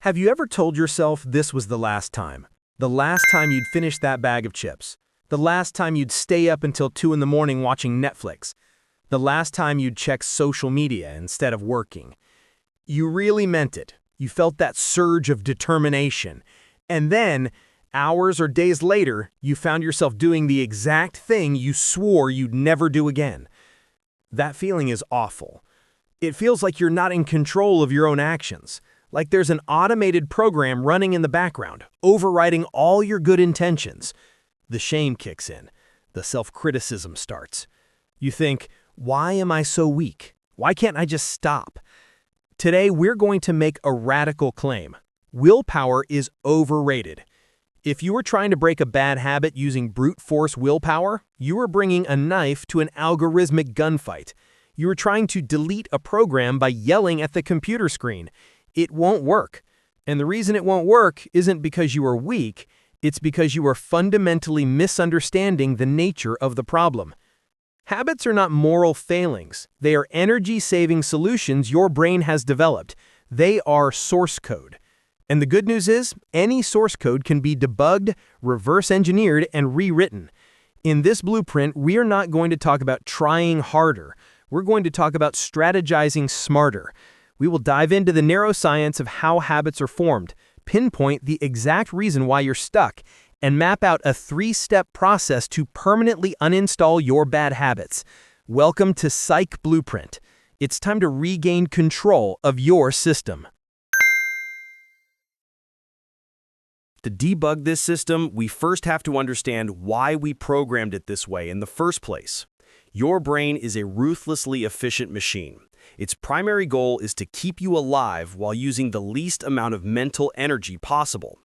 Have you ever told yourself this was the last time? The last time you'd finish that bag of chips? The last time you'd stay up until 2 in the morning watching Netflix? The last time you'd check social media instead of working? You really meant it. You felt that surge of determination. And then, hours or days later, you found yourself doing the exact thing you swore you'd never do again. That feeling is awful. It feels like you're not in control of your own actions. Like there's an automated program running in the background, overriding all your good intentions. The shame kicks in. The self-criticism starts. You think, why am I so weak? Why can't I just stop? Today, we're going to make a radical claim. Willpower is overrated. If you were trying to break a bad habit using brute force willpower, you were bringing a knife to an algorithmic gunfight. You were trying to delete a program by yelling at the computer screen. It won't work. And the reason it won't work isn't because you are weak, it's because you are fundamentally misunderstanding the nature of the problem. Habits are not moral failings. They are energy-saving solutions your brain has developed. They are source code. And the good news is, any source code can be debugged, reverse-engineered, and rewritten. In this blueprint, we are not going to talk about trying harder. We're going to talk about strategizing smarter. We will dive into the neuroscience of how habits are formed, pinpoint the exact reason why you're stuck, and map out a 3-step process to permanently uninstall your bad habits. Welcome to Psych Blueprint. It's time to regain control of your system. To debug this system, we first have to understand why we programmed it this way in the first place. Your brain is a ruthlessly efficient machine. Its primary goal is to keep you alive while using the least amount of mental energy possible.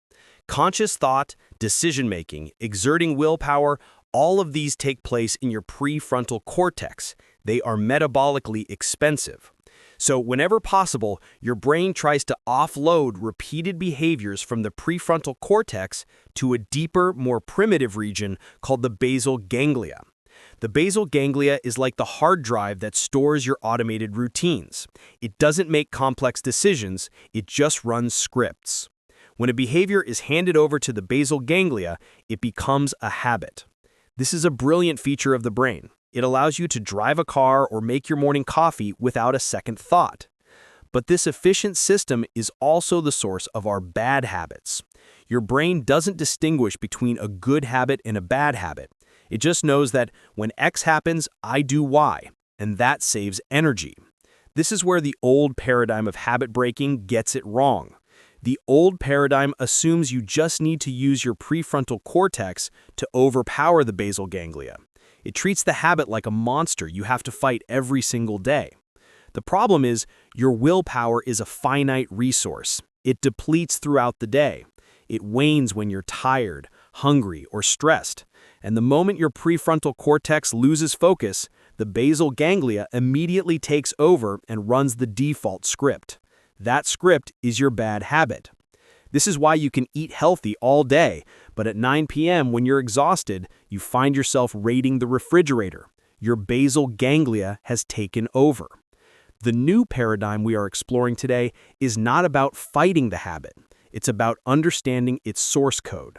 Conscious thought, decision-making, exerting willpower, all of these take place in your prefrontal cortex. They are metabolically expensive. So whenever possible, your brain tries to offload repeated behaviors from the prefrontal cortex to a deeper, more primitive region called the basal ganglia. The basal ganglia is like the hard drive that stores your automated routines. It doesn't make complex decisions, it just runs scripts. When a behavior is handed over to the basal ganglia, it becomes a habit. This is a brilliant feature of the brain. It allows you to drive a car or make your morning coffee without a second thought. But this efficient system is also the source of our bad habits. Your brain doesn't distinguish between a good habit and a bad habit. It just knows that when X happens, I do Y, and that saves energy. This is where the old paradigm of habit breaking gets it wrong. The old paradigm assumes you just need to use your prefrontal cortex to overpower the basal ganglia. It treats the habit like a monster you have to fight every single day. The problem is, your willpower is a finite resource. It depletes throughout the day. It wanes when you're tired, hungry, or stressed. And the moment your prefrontal cortex loses focus, the basal ganglia immediately takes over and runs the default script. That script is your bad habit. This is why you can eat healthy all day, but at 9 p.m. when you're exhausted, you find yourself raiding the refrigerator. Your basal ganglia has taken over. The new paradigm we are exploring today is not about fighting the habit. It's about understanding its source code.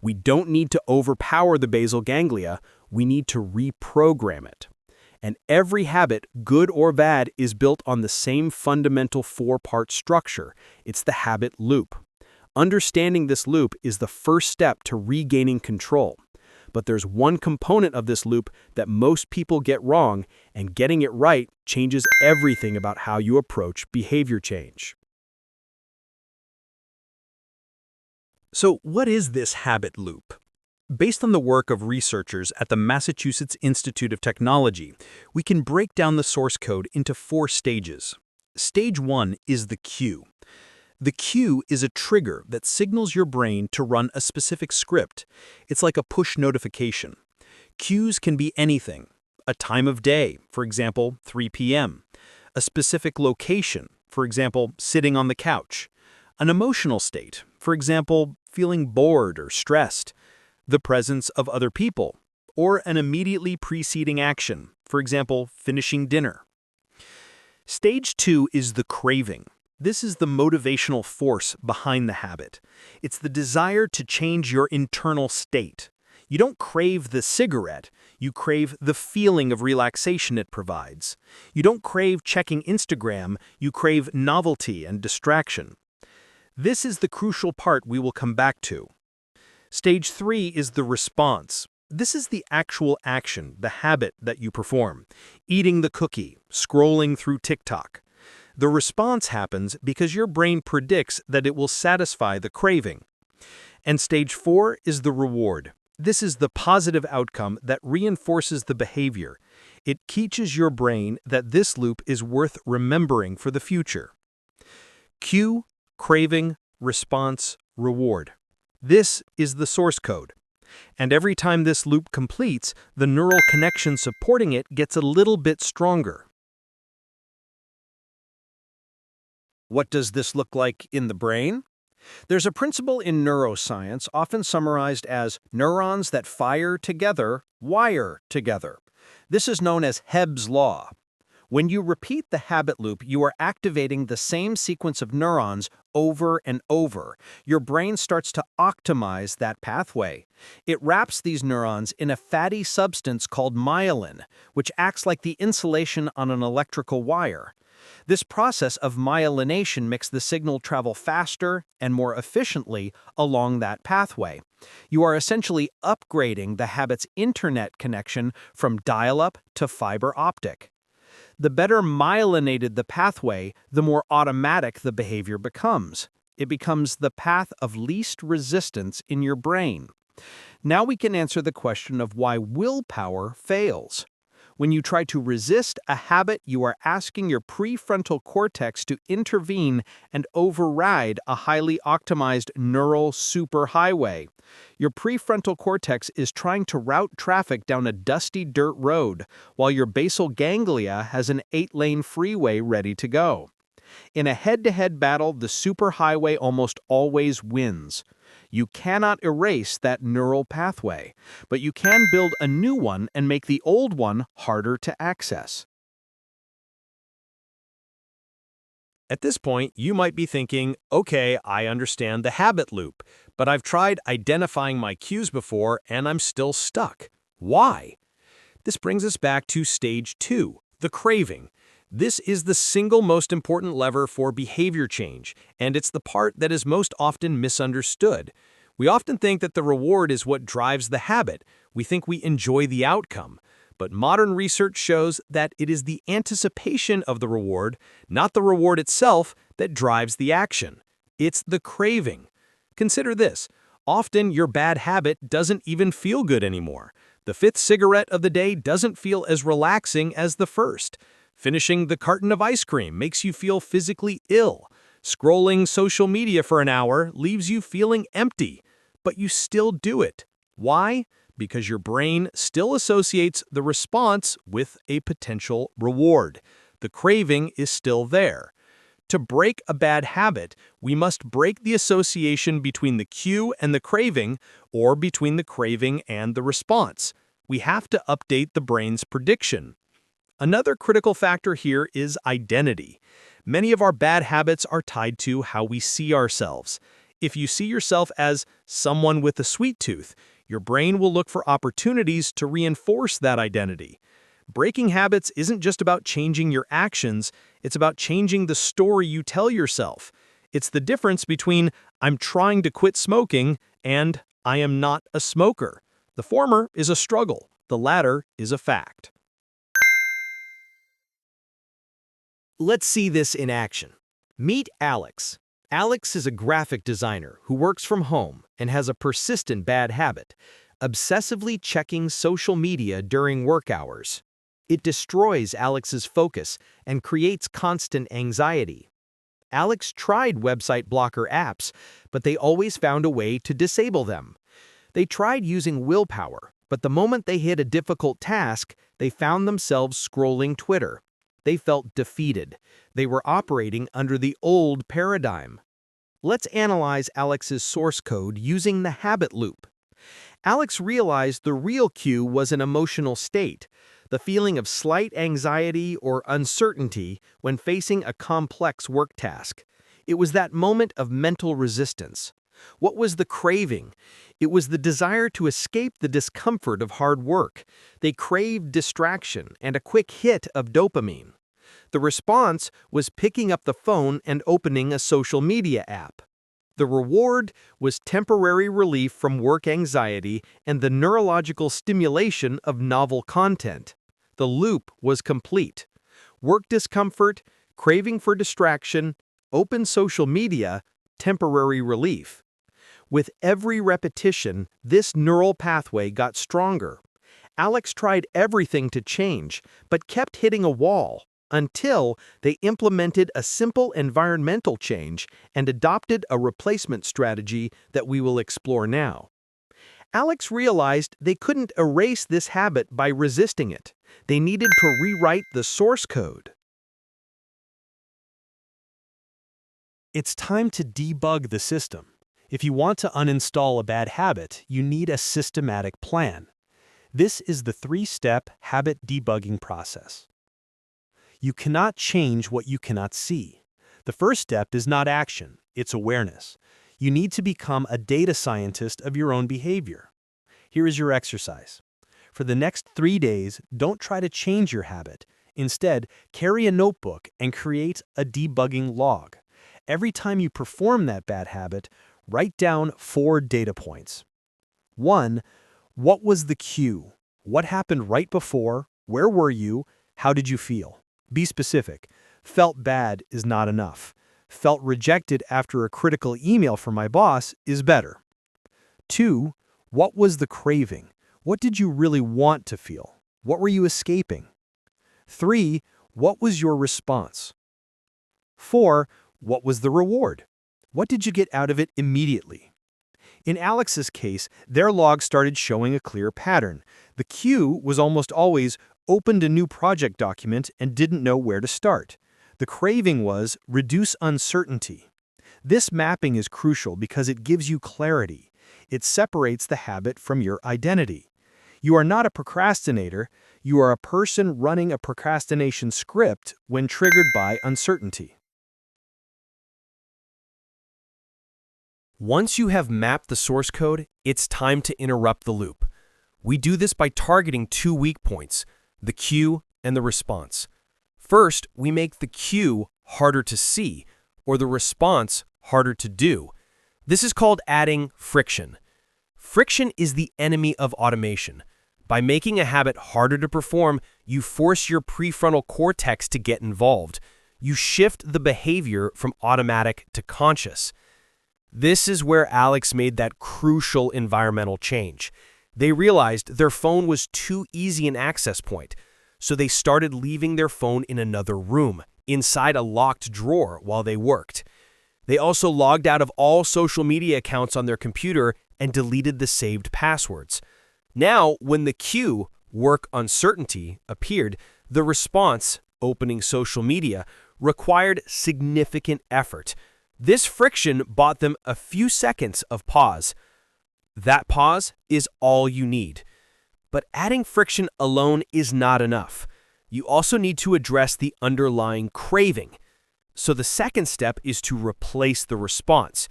We don't need to overpower the basal ganglia, we need to reprogram it. And every habit, good or bad, is built on the same fundamental 4-part structure. It's the habit loop. Understanding this loop is the first step to regaining control. But there's one component of this loop that most people get wrong, and getting it right changes everything about how you approach behavior change. So, what is this habit loop? Based on the work of researchers at the Massachusetts Institute of Technology, we can break down the source code into 4 stages. Stage 1 is the cue. The cue is a trigger that signals your brain to run a specific script. It's like a push notification. Cues can be anything. A time of day, for example, 3 p.m. A specific location, for example, sitting on the couch. An emotional state, for example, feeling bored or stressed. The presence of other people, or an immediately preceding action, for example, finishing dinner. Stage 2 is the craving. This is the motivational force behind the habit. It's the desire to change your internal state. You don't crave the cigarette, you crave the feeling of relaxation it provides. You don't crave checking Instagram, you crave novelty and distraction. This is the crucial part we will come back to. Stage 3 is the response. This is the actual action, the habit that you perform. Eating the cookie, scrolling through TikTok. The response happens because your brain predicts that it will satisfy the craving. And stage 4 is the reward. This is the positive outcome that reinforces the behavior. It teaches your brain that this loop is worth remembering for the future. Cue, craving, response, reward. This is the source code. And every time this loop completes, the neural connection supporting it gets a little bit stronger. What does this look like in the brain? There's a principle in neuroscience often summarized as neurons that fire together, wire together. This is known as Hebb's law. When you repeat the habit loop, you are activating the same sequence of neurons over and over. Your brain starts to optimize that pathway. It wraps these neurons in a fatty substance called myelin, which acts like the insulation on an electrical wire. This process of myelination makes the signal travel faster and more efficiently along that pathway. You are essentially upgrading the habit's internet connection from dial-up to fiber optic. The better myelinated the pathway, the more automatic the behavior becomes. It becomes the path of least resistance in your brain. Now we can answer the question of why willpower fails. When you try to resist a habit, you are asking your prefrontal cortex to intervene and override a highly optimized neural superhighway. Your prefrontal cortex is trying to route traffic down a dusty dirt road, while your basal ganglia has an 8-lane freeway ready to go. In a head-to-head battle, the superhighway almost always wins. You cannot erase that neural pathway, but you can build a new one and make the old one harder to access. At this point, you might be thinking, okay, I understand the habit loop, but I've tried identifying my cues before and I'm still stuck. Why? This brings us back to stage 2, the craving. This is the single most important lever for behavior change, and it's the part that is most often misunderstood. We often think that the reward is what drives the habit. We think we enjoy the outcome. But modern research shows that it is the anticipation of the reward, not the reward itself, that drives the action. It's the craving. Consider this. Often your bad habit doesn't even feel good anymore. The 5th cigarette of the day doesn't feel as relaxing as the first. Finishing the carton of ice cream makes you feel physically ill. Scrolling social media for an hour leaves you feeling empty, but you still do it. Why? Because your brain still associates the response with a potential reward. The craving is still there. To break a bad habit, we must break the association between the cue and the craving, or between the craving and the response. We have to update the brain's prediction. Another critical factor here is identity. Many of our bad habits are tied to how we see ourselves. If you see yourself as someone with a sweet tooth, your brain will look for opportunities to reinforce that identity. Breaking habits isn't just about changing your actions, it's about changing the story you tell yourself. It's the difference between "I'm trying to quit smoking" and "I am not a smoker." The former is a struggle, the latter is a fact. Let's see this in action. Meet Alex. Alex is a graphic designer who works from home and has a persistent bad habit, obsessively checking social media during work hours. It destroys Alex's focus and creates constant anxiety. Alex tried website blocker apps, but they always found a way to disable them. They tried using willpower, but the moment they hit a difficult task, they found themselves scrolling Twitter. They felt defeated. They were operating under the old paradigm. Let's analyze Alex's source code using the habit loop. Alex realized the real cue was an emotional state. the feeling of slight anxiety or uncertainty when facing a complex work task. It was that moment of mental resistance. What was the craving? It was the desire to escape the discomfort of hard work. They craved distraction and a quick hit of dopamine. The response was picking up the phone and opening a social media app. The reward was temporary relief from work anxiety and the neurological stimulation of novel content. The loop was complete. Work discomfort, craving for distraction, open social media, temporary relief. With every repetition, this neural pathway got stronger. Alex tried everything to change, but kept hitting a wall, until they implemented a simple environmental change and adopted a replacement strategy that we will explore now. Alex realized they couldn't erase this habit by resisting it. They needed to rewrite the source code. It's time to debug the system. If you want to uninstall a bad habit, you need a systematic plan. This is the three-step habit debugging process. You cannot change what you cannot see. The first step is not action, it's awareness. You need to become a data scientist of your own behavior. Here is your exercise. For the next 3 days, don't try to change your habit. Instead, carry a notebook and create a debugging log. Every time you perform that bad habit, write down 4 data points. 1. What was the cue? What happened right before? Where were you? How did you feel? Be specific. Felt bad is not enough. Felt rejected after a critical email from my boss is better. 2. What was the craving? What did you really want to feel? What were you escaping? 3. What was your response? 4. What was the reward? What did you get out of it immediately? In Alex's case, their log started showing a clear pattern. The cue was almost always opened a new project document and didn't know where to start. The craving was reduce uncertainty. This mapping is crucial because it gives you clarity. It separates the habit from your identity. You are not a procrastinator, you are a person running a procrastination script when triggered by uncertainty. Once you have mapped the source code, it's time to interrupt the loop. We do this by targeting 2 weak points, the cue and the response. First, we make the cue harder to see, or the response harder to do. This is called adding friction. Friction is the enemy of automation. By making a habit harder to perform, you force your prefrontal cortex to get involved. You shift the behavior from automatic to conscious. This is where Alex made that crucial environmental change. They realized their phone was too easy an access point, so they started leaving their phone in another room, inside a locked drawer while they worked. They also logged out of all social media accounts on their computer and deleted the saved passwords. Now, when the cue, work uncertainty, appeared, the response, opening social media, required significant effort. This friction bought them a few seconds of pause. That pause is all you need. But adding friction alone is not enough. You also need to address the underlying craving. So the second step is to replace the response.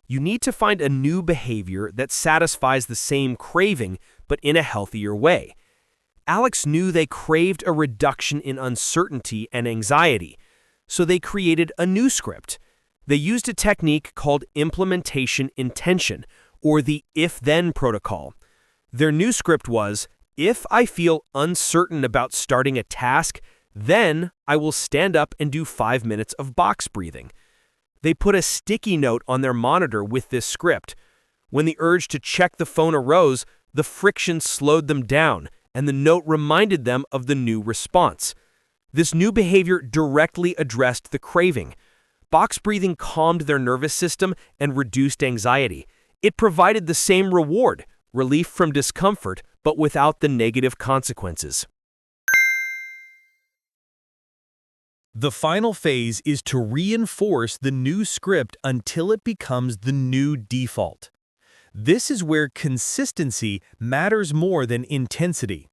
You need to find a new behavior that satisfies the same craving, but in a healthier way. Alex knew they craved a reduction in uncertainty and anxiety, so they created a new script. They used a technique called implementation intention, or the if-then protocol. Their new script was, if I feel uncertain about starting a task, then I will stand up and do 5 minutes of box breathing. They put a sticky note on their monitor with this script. When the urge to check the phone arose, the friction slowed them down, and the note reminded them of the new response. This new behavior directly addressed the craving. Box breathing calmed their nervous system and reduced anxiety. It provided the same reward, relief from discomfort, but without the negative consequences. The final phase is to reinforce the new script until it becomes the new default. This is where consistency matters more than intensity.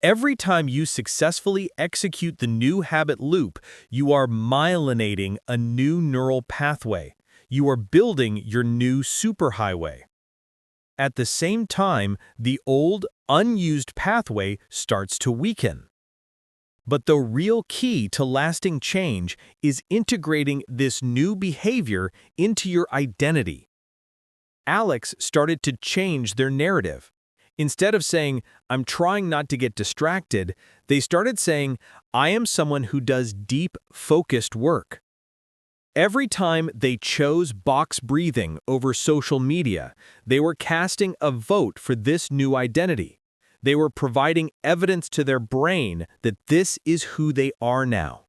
Every time you successfully execute the new habit loop, you are myelinating a new neural pathway. You are building your new superhighway. At the same time, the old, unused pathway starts to weaken. But the real key to lasting change is integrating this new behavior into your identity. Alex started to change their narrative. Instead of saying, "I'm trying not to get distracted," they started saying, "I am someone who does deep, focused work." Every time they chose box breathing over social media, they were casting a vote for this new identity. They were providing evidence to their brain that this is who they are now.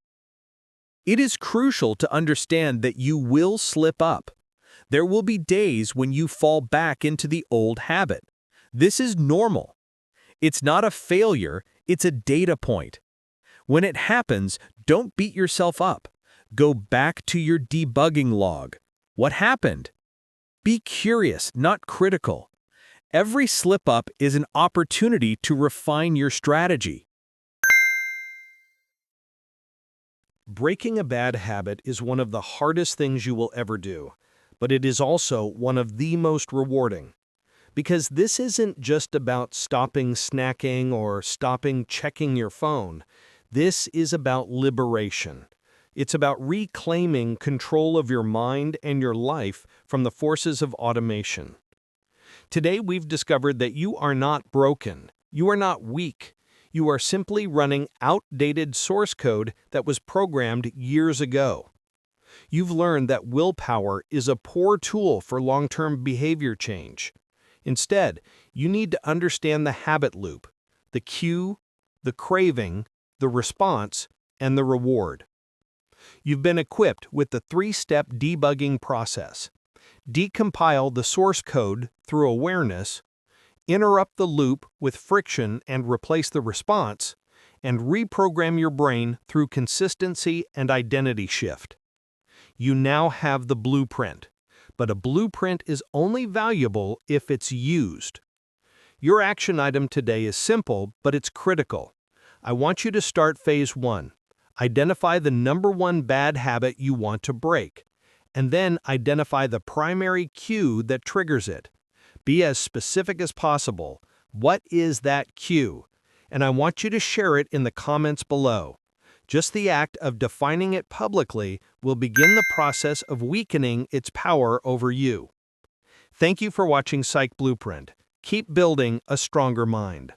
It is crucial to understand that you will slip up. There will be days when you fall back into the old habit. This is normal. It's not a failure, it's a data point. When it happens, don't beat yourself up. Go back to your debugging log. What happened? Be curious, not critical. Every slip-up is an opportunity to refine your strategy. Breaking a bad habit is one of the hardest things you will ever do, but it is also one of the most rewarding. Because this isn't just about stopping snacking or stopping checking your phone. This is about liberation. It's about reclaiming control of your mind and your life from the forces of automation. Today we've discovered that you are not broken. You are not weak. You are simply running outdated source code that was programmed years ago. You've learned that willpower is a poor tool for long-term behavior change. Instead, you need to understand the habit loop, the cue, the craving, the response, and the reward. You've been equipped with the three-step debugging process. Decompile the source code through awareness, interrupt the loop with friction and replace the response, and reprogram your brain through consistency and identity shift. You now have the blueprint, but a blueprint is only valuable if it's used. Your action item today is simple, but it's critical. I want you to start phase 1. Identify the number one bad habit you want to break, and then identify the primary cue that triggers it. Be as specific as possible. What is that cue? And I want you to share it in the comments below. Just the act of defining it publicly will begin the process of weakening its power over you. Thank you for watching Psych Blueprint. Keep building a stronger mind.